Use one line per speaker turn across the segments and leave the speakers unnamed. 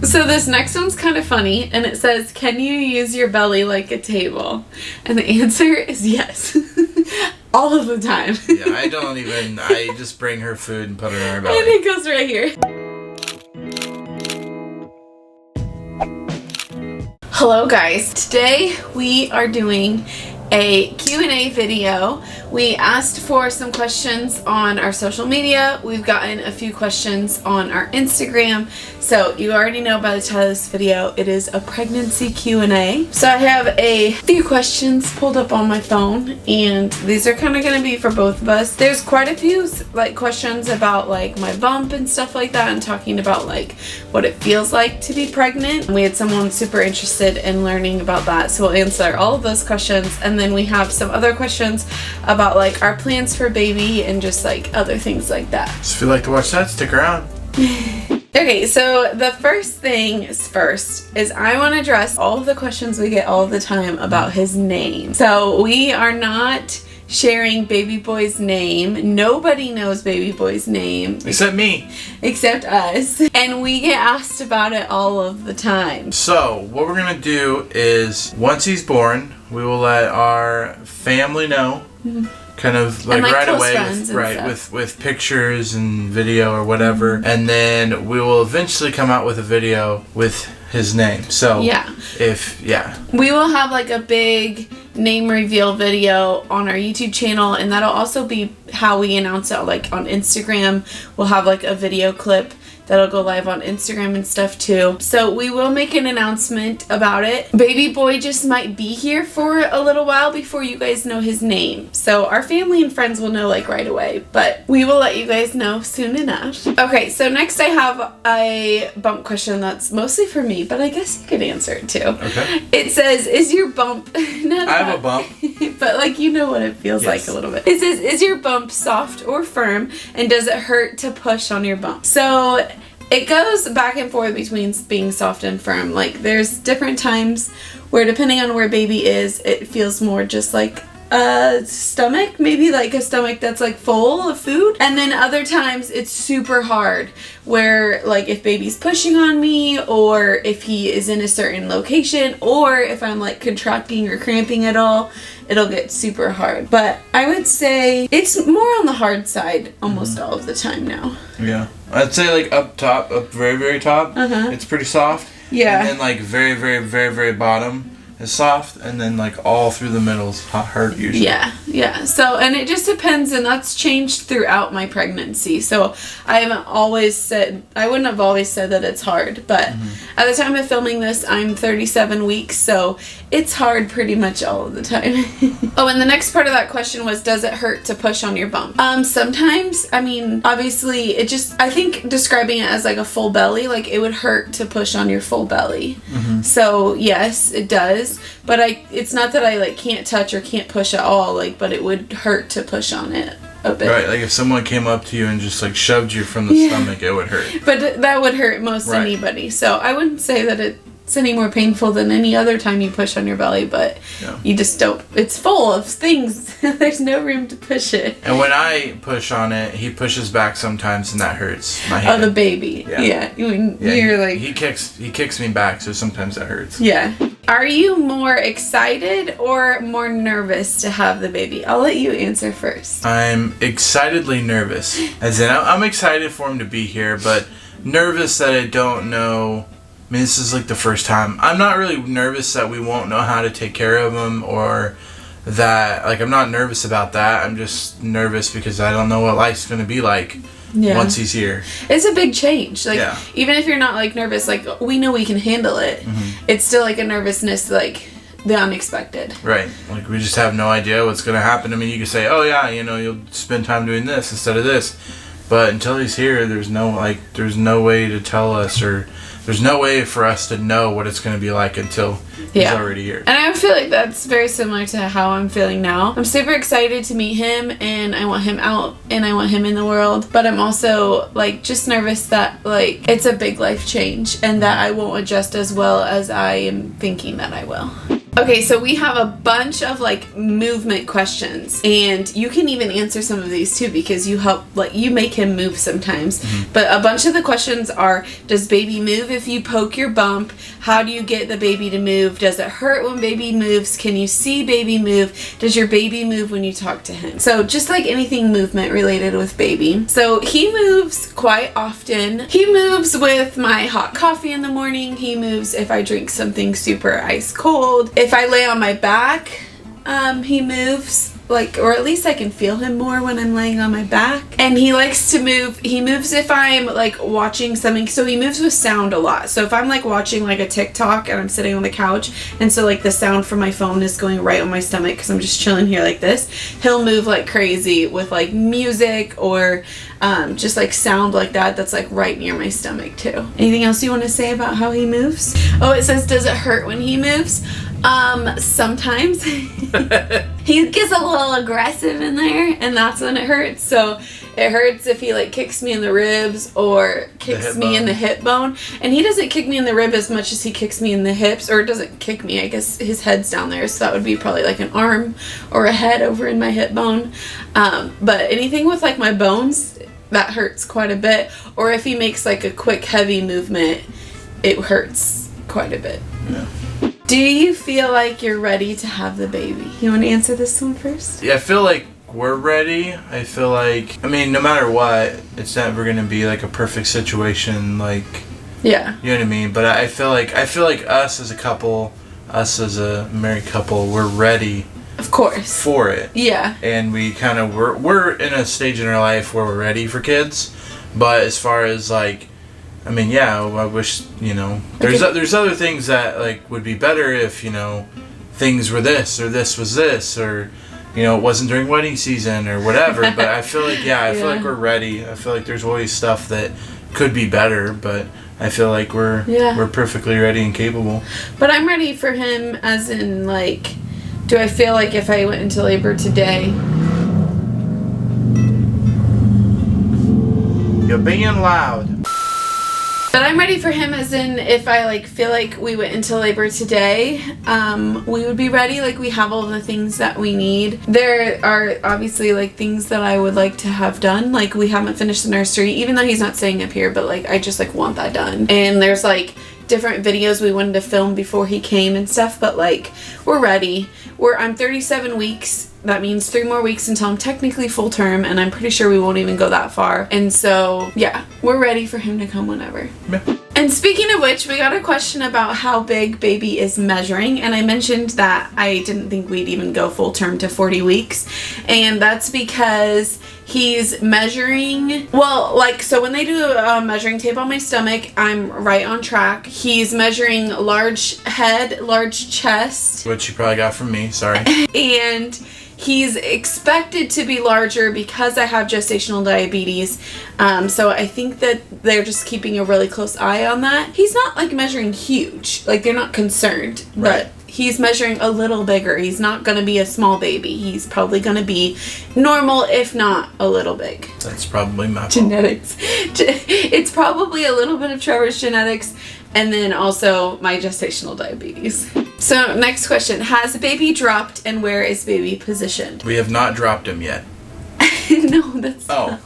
So this next one's kind of funny, and it says, can you use your belly like a table? And the answer is yes. All of the time.
Yeah, I just bring her food and put it in her belly.
And it goes right here. Hello guys, today we are doing a Q&A video. We asked for some questions on our social media. We've gotten a few questions on our Instagram. So you already know by the title of this video, it is a pregnancy Q&A. So I have a few questions pulled up on my phone, and these are kind of going to be for both of us. There's quite a few questions about my bump and stuff like that, and talking about what it feels like to be pregnant. We had someone super interested in learning about that, so we'll answer all of those questions. And then we have some other questions about our plans for baby and just other things like that.
So if you'd like to watch that, stick around.
Okay, so the first thing is I want to address all of the questions we get all the time about his name. So we are not sharing baby boy's name. Nobody knows baby boy's name.
Except me.
Except us. And we get asked about it all of the time.
So what we're going to do is, once he's born, we will let our family know. Mm-hmm. Kind of right away with pictures and video or whatever, mm-hmm. and then we will eventually come out with a video with his name. So we will have a big name reveal video on our YouTube channel, and that'll also be how we announce it on Instagram. We'll have a video clip that'll go live on Instagram and stuff too. So we will make an announcement about it. Baby boy just might be here for a little while before you guys know his name. So our family and friends will know right away, but we will let you guys know soon enough. Okay, so next I have a bump question that's mostly for me, but I guess you could answer it too. Okay. It says, is your bump... I have a bump.
But you know what it feels like a little bit. It says, is your bump soft or firm, and does it hurt to push on your bump? So it goes back and forth between being soft and firm. There's different times where, depending on where baby is, it feels more just like a stomach, maybe a stomach that's full of food. And then other times it's super hard, where if baby's pushing on me, or if he is in a certain location, or if I'm contracting or cramping at all, it'll get super hard. But I would say it's more on the hard side almost all of the time now.
Yeah, I'd say up top, up very, very top, it's pretty soft.
Yeah.
And then very, very, very, very bottom is soft, and then all through the middle is hard usually.
Yeah. So, and it just depends, and that's changed throughout my pregnancy. So I wouldn't have always said that it's hard, but at the time of filming this, I'm 37 weeks, so it's hard pretty much all of the time. Oh, and the next part of that question was, does it hurt to push on your bump? Sometimes. I mean, obviously, I think describing it as a full belly, it would hurt to push on your full belly. Mm-hmm. So yes, it does. But it's not that I can't touch or can't push at all, but it would hurt to push on it a bit.
Right, if someone came up to you and just shoved you from the stomach, it would hurt.
But that would hurt most anybody. So I wouldn't say that it's any more painful than any other time you push on your belly, but you just don't. It's full of things. There's no room to push it.
And when I push on it, he pushes back sometimes, and that hurts my hand.
Oh, the baby. Yeah. You're
he kicks me back, so sometimes that hurts.
Yeah. Are you more excited or more nervous to have the baby? I'll let you answer first.
I'm excitedly nervous. As in, I'm excited for him to be here, but nervous that I don't know. I mean, this is the first time. I'm not really nervous that we won't know how to take care of him, or that, I'm not nervous about that. I'm just nervous because I don't know what life's going to be like once he's here.
It's a big change. Even if you're not, nervous, we know we can handle it. Mm-hmm. It's still, a nervousness, the unexpected. Right.
We just have no idea what's going to happen. I mean, you could say, oh, yeah, you'll spend time doing this instead of this. But until he's here, there's no way to tell us, or there's no way for us to know what it's going to be like until he's already here.
And I feel like that's very similar to how I'm feeling now. I'm super excited to meet him, and I want him out, and I want him in the world. But I'm also just nervous that it's a big life change, and that I won't adjust as well as I am thinking that I will. Okay, so we have a bunch of like movement questions, and you can even answer some of these too because you help, like you make him move sometimes. But a bunch of the questions are: does baby move if you poke your bump? How do you get the baby to move? Does it hurt when baby moves? Can you see baby move? Does your baby move when you talk to him? So just like anything movement related with baby. So he moves quite often. He moves with my hot coffee in the morning. He moves if I drink something super ice cold. If I lay on my back, he moves, like, or at least I can feel him more when I'm laying on my back. And he likes to move. He moves if I'm like watching something. So he moves with sound a lot. So if I'm like watching like a TikTok and I'm sitting on the couch, and so like the sound from my phone is going right on my stomach because I'm just chilling here like this, he'll move like crazy with like music or just like sound like that that's like right near my stomach too. Anything else you want to say about how he moves? Oh, it says, does it hurt when he moves? Sometimes he gets a little aggressive in there, and that's when it hurts. So it hurts if he like kicks me in the ribs or kicks me in the hip bone. And he doesn't kick me in the rib as much as he kicks me in the hips, or doesn't kick me. I guess his head's down there, so that would be probably like an arm or a head over in my hip bone. But anything with like my bones, that hurts quite a bit. Or if he makes like a quick heavy movement, it hurts quite a bit.
Yeah.
Do you feel like you're ready to have the baby? You want to answer this one first?
Yeah, I feel like we're ready. I feel like, I mean, no matter what, it's never going to be like a perfect situation, like,
yeah,
you know what I mean? But I feel like us as a couple, us as a married couple, we're ready.
Of course.
For it.
Yeah.
And we kind of, we're in a stage in our life where we're ready for kids. But as far as like, I mean, yeah, I wish, you know, there's other things that like would be better if, you know, things were this or this was this, or, you know, it wasn't during wedding season or whatever. But I feel like, I feel like we're ready. I feel like there's always stuff that could be better, but I feel like we're perfectly ready and capable.
But I'm ready for him, as in like, do I feel like if I went into labor today?
You're being loud.
But I'm ready for him, as in if I like feel like we went into labor today, we would be ready. Like we have all the things that we need. There are obviously like things that I would like to have done. Like we haven't finished the nursery, even though he's not staying up here, but like I just like want that done. And there's like different videos we wanted to film before he came and stuff, but like we're ready. I'm 37 weeks. That means 3 more weeks until I'm technically full term, and I'm pretty sure we won't even go that far. And so, yeah, we're ready for him to come whenever.
Yeah.
And speaking of which, we got a question about how big baby is measuring, and I mentioned that I didn't think we'd even go full term to 40 weeks, and that's because he's measuring, well, like, so when they do a measuring tape on my stomach, I'm right on track. He's measuring large head, large chest.
Which you probably got from me, sorry.
And he's expected to be larger because I have gestational diabetes. So I think that they're just keeping a really close eye on that. He's not like measuring huge, like they're not concerned,
right.
But he's measuring a little bigger. He's not going to be a small baby. He's probably going to be normal, if not a little big.
That's probably my fault.
Genetics. It's probably a little bit of Trevor's genetics, and then also my gestational diabetes. So next question, has the baby dropped, and where is baby positioned?
We have not dropped him yet.
No, that's not.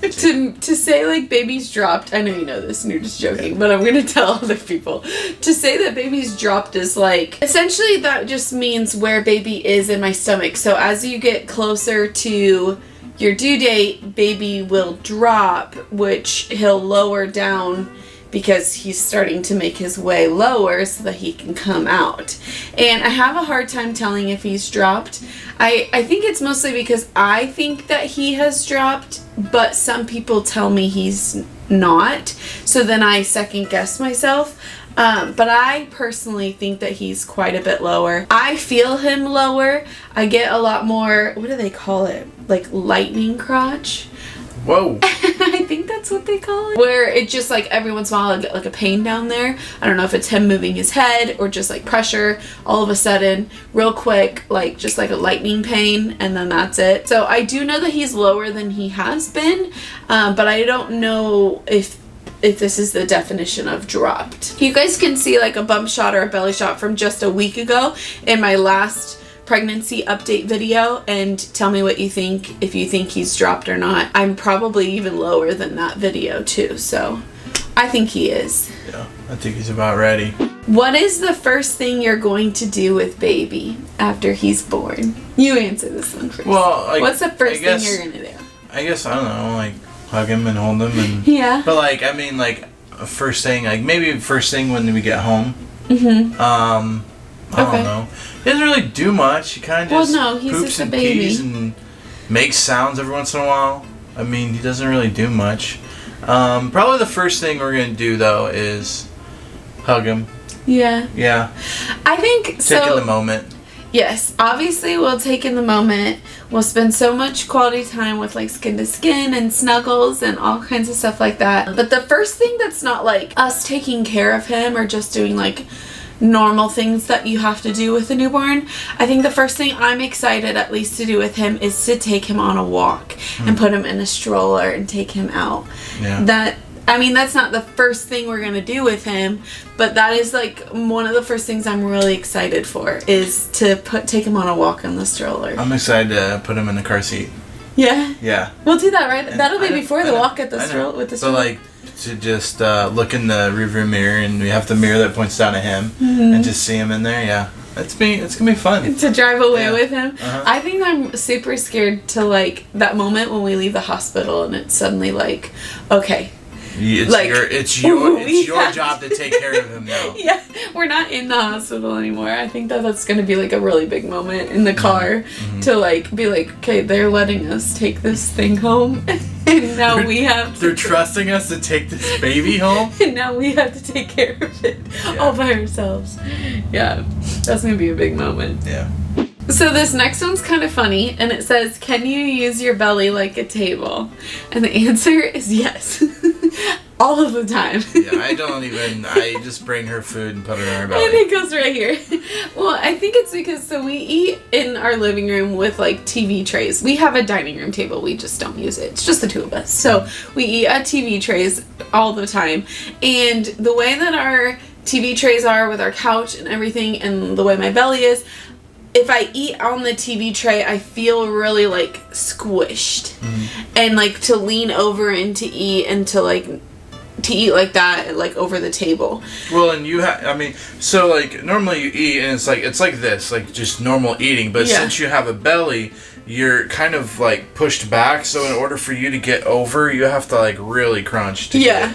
To say like baby's dropped, I know you know this and you're just joking, but I'm gonna tell other people. To say that baby's dropped is like, essentially that just means where baby is in my stomach. So as you get closer to your due date, baby will drop, which he'll lower down because he's starting to make his way lower so that he can come out. And I have a hard time telling if he's dropped. I think it's mostly because I think that he has dropped, but some people tell me he's not. So then I second guess myself. But I personally think that he's quite a bit lower. I feel him lower. I get a lot more, what do they call it? Like lightning crotch?
Whoa.
I think that's what they call it. Where it just like every once in a while I get like a pain down there. I don't know if it's him moving his head or just like pressure all of a sudden, real quick, like just like a lightning pain, and then that's it. So I do know that he's lower than he has been, but I don't know if if this is the definition of dropped. You guys can see like a bump shot or a belly shot from just a week ago in my last pregnancy update video, and tell me what you think, if you think he's dropped or not. I'm probably even lower than that video too, so I think he is.
Yeah, I think he's about ready.
What is the first thing you're going to do with baby after he's born? You answer this one first.
Well, like,
what's the first thing you're gonna do?
I guess, I don't know, like hug him and hold him and
yeah.
But like, I mean, like first thing, like maybe first thing when we get home. I don't know. He doesn't really do much. He kind of just
he's
poops
just
and
a baby.
pees and makes sounds every once in a while. I mean, he doesn't really do much. Probably the first thing we're going to do, though, is hug him.
Yeah.
Yeah.
I think so.
Take in the moment.
Yes. Obviously, we'll take in the moment. We'll spend so much quality time with, like, skin to skin and snuggles and all kinds of stuff like that. But the first thing that's not, like, us taking care of him or just doing, like, normal things that you have to do with a newborn, I think the first thing I'm excited at least to do with him is to take him on a walk and put him in a stroller and take him out.
Yeah.
That's not the first thing we're gonna do with him, but that is like one of the first things I'm really excited for, is to take him on a walk in the stroller.
I'm excited to put him in the car seat.
Yeah?
Yeah.
We'll do that, right? That'll be before the walk at the stroller with the stroller.
So like, to just look in the rearview mirror, and we have the mirror that points down at him, and just see him in there. Yeah, it's gonna be fun
to drive away with him. I think I'm super scared to like that moment when we leave the hospital and it's suddenly like, okay,
it's your job to take care of him now.
Yeah, we're not in the hospital anymore. I think that's going to be like a really big moment in the car to like be like, okay, they're letting us take this thing home, and now we have.
They're trusting us to take this baby home,
and now we have to take care of it all by ourselves. Yeah, that's going to be a big moment.
Yeah.
So this next one's kind of funny, and it says, can you use your belly like a table? And the answer is yes. All of the time.
Yeah, I just bring her food and put it on her belly.
And it goes right here. Well, I think it's because, we eat in our living room with like TV trays. We have a dining room table, we just don't use it. It's just the two of us. So we eat at TV trays all the time. And the way that our TV trays are with our couch and everything, and the way my belly is, if I eat on the TV tray, I feel really like squished, and like to lean over and to eat and to eat like that, like over the table.
Well, and so like normally you eat and it's like this, like just normal eating, but since you have a belly, you're kind of like pushed back, so in order for you to get over, you have to like really crunch to
yeah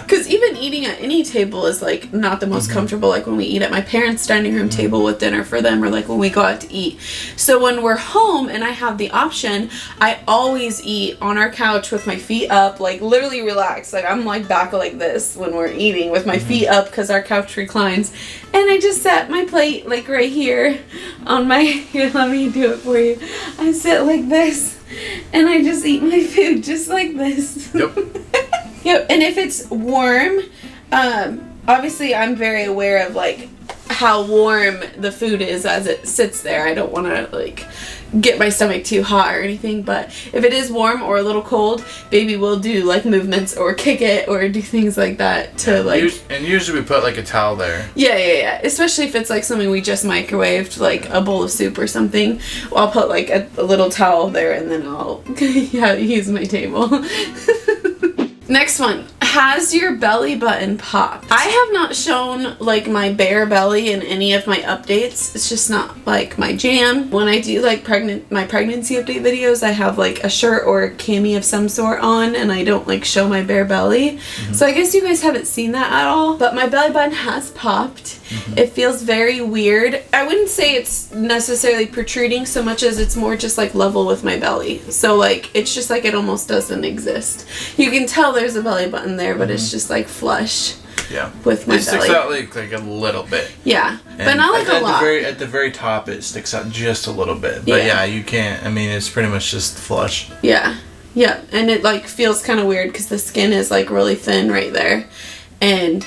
because even eating at any table is like not the most comfortable, like when we eat at my parents' dining room table with dinner for them, or like when we go out to eat. So when we're home and I have the option, I always eat on our couch with my feet up, like literally relaxed, like I'm like back like this when we're eating with my feet up because our couch reclines, and I just set my plate like right here on my here, let me do it for you. I sit like this, and I just eat my food just like this.
Yep.
Yep. And if it's warm, obviously I'm very aware of like how warm the food is as it sits there. I don't want to like get my stomach too hot or anything, but if it is warm or a little cold, baby will do like movements or kick it or do things like that to
and usually we put like a towel there.
Yeah, especially if it's like something we just microwaved, like a bowl of soup or something. I'll put like a little towel there, and then I'll use my table. Next one. Has your belly button popped? I have not shown like my bare belly in any of my updates. It's just not like my jam. When I do like my pregnancy update videos, I have like a shirt or a cami of some sort on, and I don't like show my bare belly. So I guess you guys haven't seen that at all, but my belly button has popped. It feels very weird. I wouldn't say it's necessarily protruding so much as it's more just like level with my belly. So like it's just like it almost doesn't exist. You can tell there's a belly button there, but it's just like flush.
Yeah.
With my belly.
It sticks out like a little bit.
Yeah, but not like a lot.
At the very top, it sticks out just a little bit. But yeah, you can't. I mean, it's pretty much just flush.
Yeah, and it like feels kind of weird because the skin is like really thin right there, and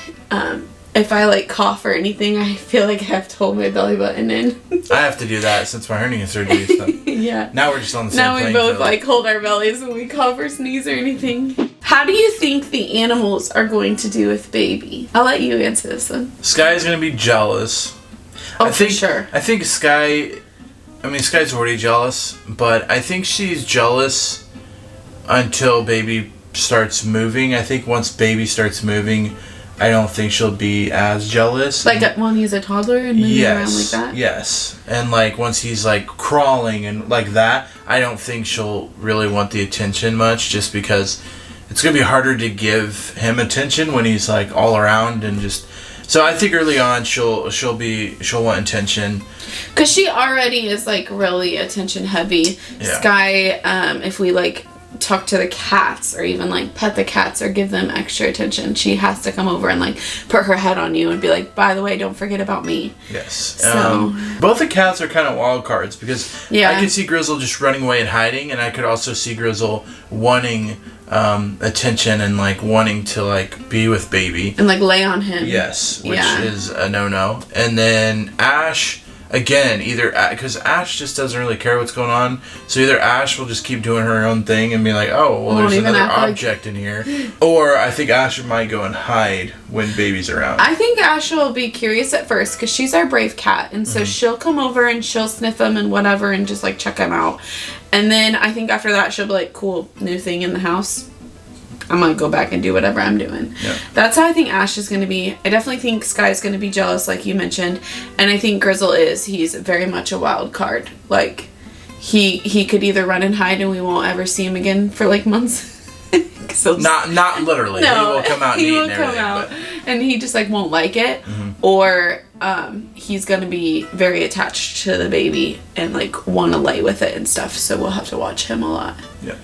if I like cough or anything, I feel like I have to hold my belly button in.
I have to do that since my hernia surgery. So.
Yeah.
Now we're just on the same
Now we
playing
both
field.
like hold our bellies when we cough or sneeze or anything. How do you think the animals are going to do with baby? I'll let you answer this one.
Sky's gonna be jealous.
For sure.
I think Sky's already jealous, but I think she's jealous until baby starts moving. I think once baby starts moving, I don't think she'll be as jealous.
Like when he's a toddler and moving around like that?
Yes. And like once he's like crawling and like that, I don't think she'll really want the attention much, just because it's going to be harder to give him attention when he's like all around and just... So I think early on she'll want attention.
Because she already is like really attention heavy. Yeah. Sky, if we like talk to the cats or even like pet the cats or give them extra attention, she has to come over and like put her head on you and be like, by the way, don't forget about me.
Yes. So both the cats are kind of wild cards, because I could see Grizzle just running away and hiding, and I could also see Grizzle wanting attention and like wanting to like be with baby
and like lay on him.
Yes, which is a no. And then Ash, again, either because Ash just doesn't really care what's going on, so either Ash will just keep doing her own thing and be like, oh well, there's another object in here, or I think Ash might go and hide when baby's around.
I think Ash will be curious at first because she's our brave cat, and so she'll come over and she'll sniff him and whatever and just like check him out. And then I think after that she'll be like, cool, new thing in the house, I'm going to go back and do whatever I'm doing.
Yeah.
That's how I think Ash is going to be. I definitely think Sky's going to be jealous, like you mentioned. And I think Grizzle is. He's very much a wild card. Like, he could either run and hide and we won't ever see him again for like months.
Not literally. No, he will come out and eat and everything.
And he just like won't like it. Or he's going to be very attached to the baby and like want to lay with it and stuff. So we'll have to watch him a lot.
Yeah.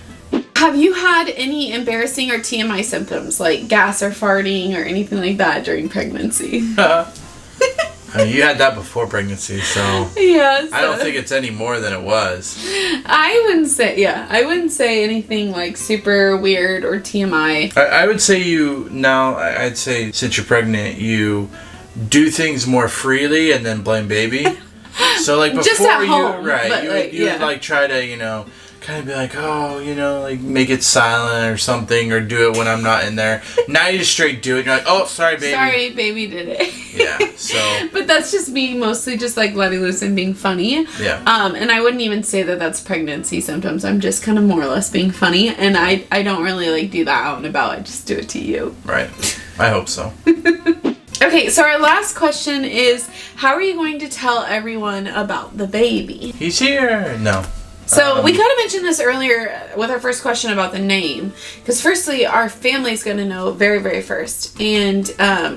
Have you had any embarrassing or TMI symptoms like gas or farting or anything like that during pregnancy?
I mean, you had that before pregnancy, so
yes.
I don't think it's any more than it was.
I wouldn't say anything like super weird or TMI.
I would say I'd say since you're pregnant, you do things more freely and then blame baby. So like before
just at home,
you would like try to, kind of be like, oh, like make it silent or something, or do it when I'm not in there. Now you just straight do it. You're like, oh, sorry, baby.
Sorry, baby did it.
Yeah, so.
But that's just me mostly just like letting loose and being funny.
Yeah.
And I wouldn't even say that that's pregnancy symptoms. I'm just kind of more or less being funny, and I don't really like do that out and about. I just do it to you.
Right. I hope so.
Okay, so our last question is, how are you going to tell everyone about the baby?
He's here. No.
So we kind of mentioned this earlier with our first question about the name, because firstly, our family's going to know very, very first, and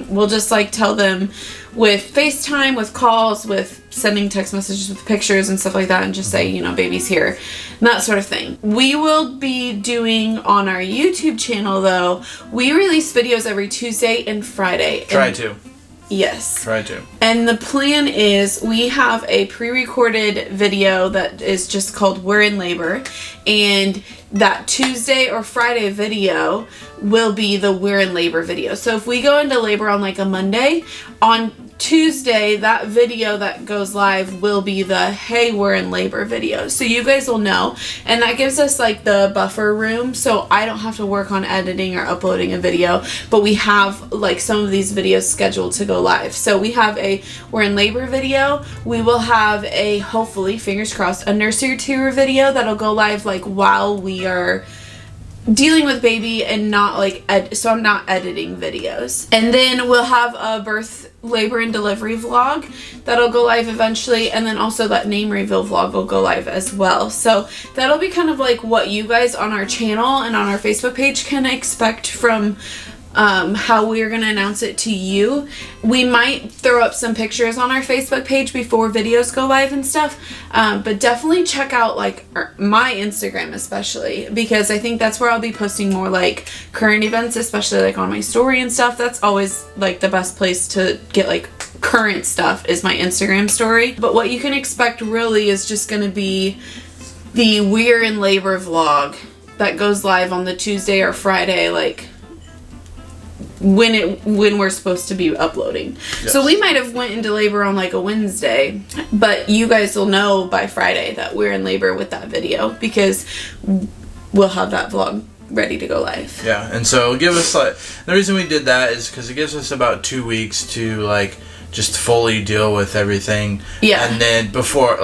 we'll just like tell them with FaceTime, with calls, with sending text messages with pictures and stuff like that, and just say, baby's here, and that sort of thing. We will be doing on our YouTube channel, though, we release videos every Tuesday and Friday.
Try to.
Yes.
Try to.
And the plan is we have a pre-recorded video that is just called We're in Labor, and that Tuesday or Friday video will be the We're in Labor video. So if we go into labor on like a Monday, on Tuesday, that video that goes live will be the Hey, We're in Labor video. So you guys will know. And that gives us like the buffer room. So I don't have to work on editing or uploading a video. But we have like some of these videos scheduled to go live. So we have a We're in Labor video. We will have a, hopefully, fingers crossed, a nursery tour video that'll go live like while we are dealing with baby and not like so I'm not editing videos. And then we'll have a birth, labor, and delivery vlog that'll go live eventually, and then also that name reveal vlog will go live as well. So that'll be kind of like what you guys on our channel and on our Facebook page can expect from how we're going to announce it to you. We might throw up some pictures on our Facebook page before videos go live and stuff, but definitely check out like my Instagram especially, because I think that's where I'll be posting more like current events, especially like on my story and stuff. That's always like the best place to get like current stuff is my Instagram story. But what you can expect really is just going to be the We're in Labor vlog that goes live on the Tuesday or Friday, like when we're supposed to be uploading. Yes. So we might have went into labor on like a Wednesday, but you guys will know by Friday that we're in labor with that video, because we'll have that vlog ready to go live.
Yeah, and so it'll give us like, the reason we did that is because it gives us about 2 weeks to like just fully deal with everything.
Yeah.
And then before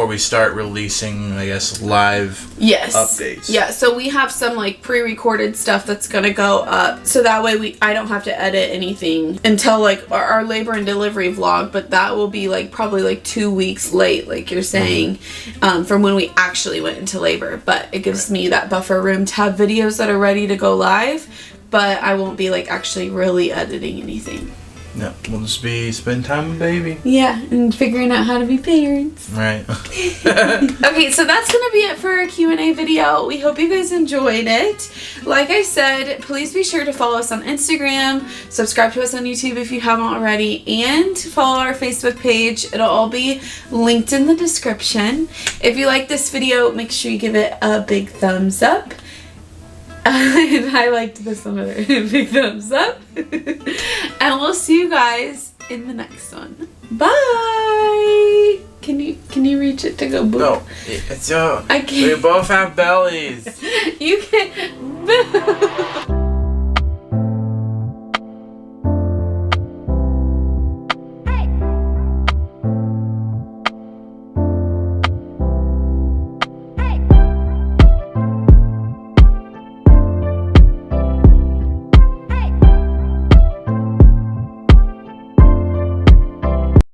we start releasing, I guess, live updates.
Yeah, so we have some like pre-recorded stuff that's gonna go up, so that way I don't have to edit anything until like our labor and delivery vlog, but that will be like probably like 2 weeks late, like you're saying, from when we actually went into labor. But it gives me that buffer room to have videos that are ready to go live, but I won't be like actually really editing anything.
No, we'll just be spending time with baby.
Yeah, and figuring out how to be parents.
Right.
Okay, so that's going to be it for our Q&A video. We hope you guys enjoyed it. Like I said, please be sure to follow us on Instagram, subscribe to us on YouTube if you haven't already, and follow our Facebook page. It'll all be linked in the description. If you like this video, make sure you give it a big thumbs up. And I liked this one better. Big thumbs up. And we'll see you guys in the next one. Bye. Can you reach it to go boop?
No, it's
I can't.
We both have bellies.
You can't.